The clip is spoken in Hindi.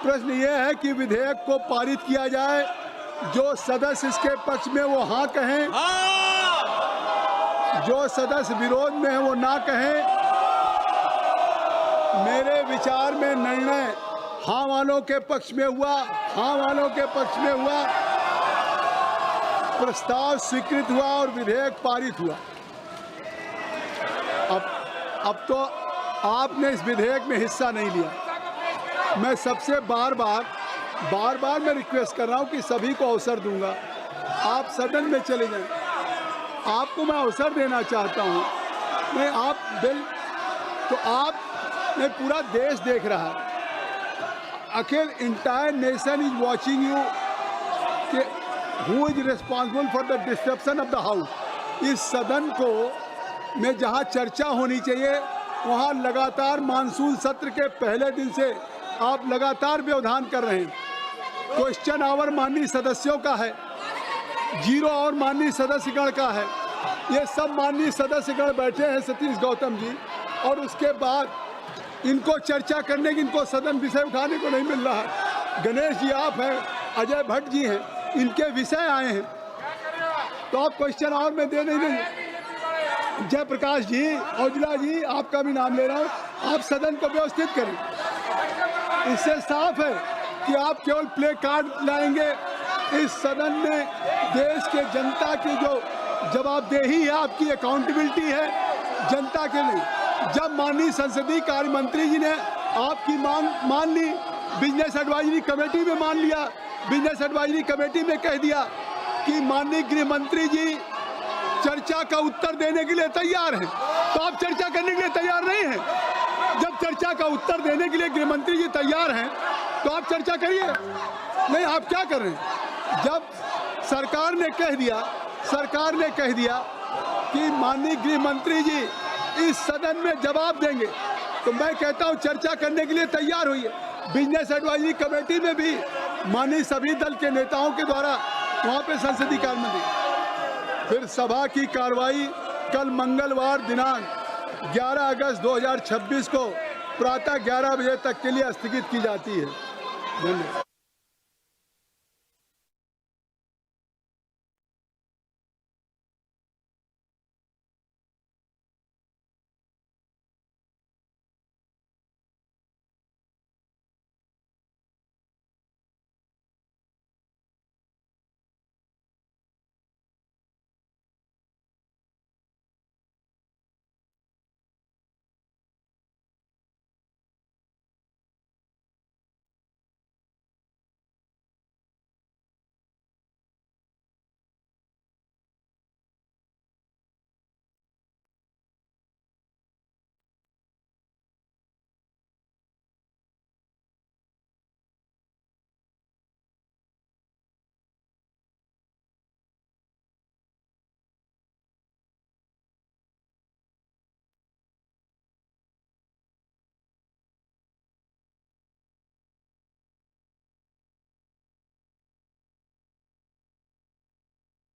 प्रश्न ये है कि विधेयक को पारित किया जाए, जो सदस्य इसके पक्ष में वो हाँ कहें, जो सदस्य विरोध में है वो ना कहें। मेरे विचार में निर्णय हाँ वालों के पक्ष में हुआ, हाँ वालों के पक्ष में हुआ, प्रस्ताव स्वीकृत हुआ और विधेयक पारित हुआ। अब तो आपने इस विधेयक में हिस्सा नहीं लिया। मैं सबसे बार बार मैं रिक्वेस्ट कर रहा हूं कि सभी को अवसर दूंगा, आप सदन में चले जाएं। आपको मैं अवसर देना चाहता हूं। मैं आप बिल तो आपने पूरा देश देख रहा है, अखिल entire nation is watching you कि who is responsible for the disruption of the house. इस सदन को में जहां चर्चा होनी चाहिए वहां लगातार मानसून सत्र के पहले दिन से आप लगातार व्यवधान कर रहे हैं। क्वेश्चन आवर माननीय सदस्यों का है, जीरो और माननीय सदस्यगण का है। ये सब माननीय सदस्यगण बैठे हैं, सतीश गौतम जी, और उसके बाद इनको चर्चा करने की, इनको सदन विषय उठाने को नहीं मिल रहा है। गणेश जी आप हैं, अजय भट्ट जी हैं, इनके विषय आए हैं तो आप क्वेश्चन आवर में दे नहीं देंगे। जयप्रकाश जी, औजला जी, आपका भी नाम ले रहा हूँ, आप सदन को व्यवस्थित करें। इससे साफ है कि आप केवल प्ले कार्ड लाएंगे। इस सदन में देश के जनता की जो जवाबदेही है, आपकी अकाउंटेबिलिटी है जनता के लिए। जब माननीय संसदीय कार्य मंत्री जी ने आपकी मांग मान ली, बिजनेस एडवाइजरी कमेटी में मान लिया, बिजनेस एडवाइजरी कमेटी में कह दिया कि माननीय गृह मंत्री जी चर्चा का उत्तर देने के लिए तैयार हैं, तो आप चर्चा करने के लिए तैयार नहीं हैं। जब चर्चा का उत्तर देने के लिए गृह मंत्री जी तैयार हैं तो आप चर्चा करिए। नहीं, आप क्या कर रहे हैं? जब सरकार ने कह दिया कि माननीय गृह मंत्री जी इस सदन में जवाब देंगे, तो मैं कहता हूं चर्चा करने के लिए तैयार होइए। बिजनेस एडवाइजरी कमेटी में भी माननीय सभी दल के नेताओं के द्वारा वहां पे संसदीय कार्य मंत्री। फिर सभा की कार्रवाई कल मंगलवार दिनांक 11 अगस्त 2026 को प्रातः 11 बजे तक के लिए स्थगित की जाती है। धन्यवाद।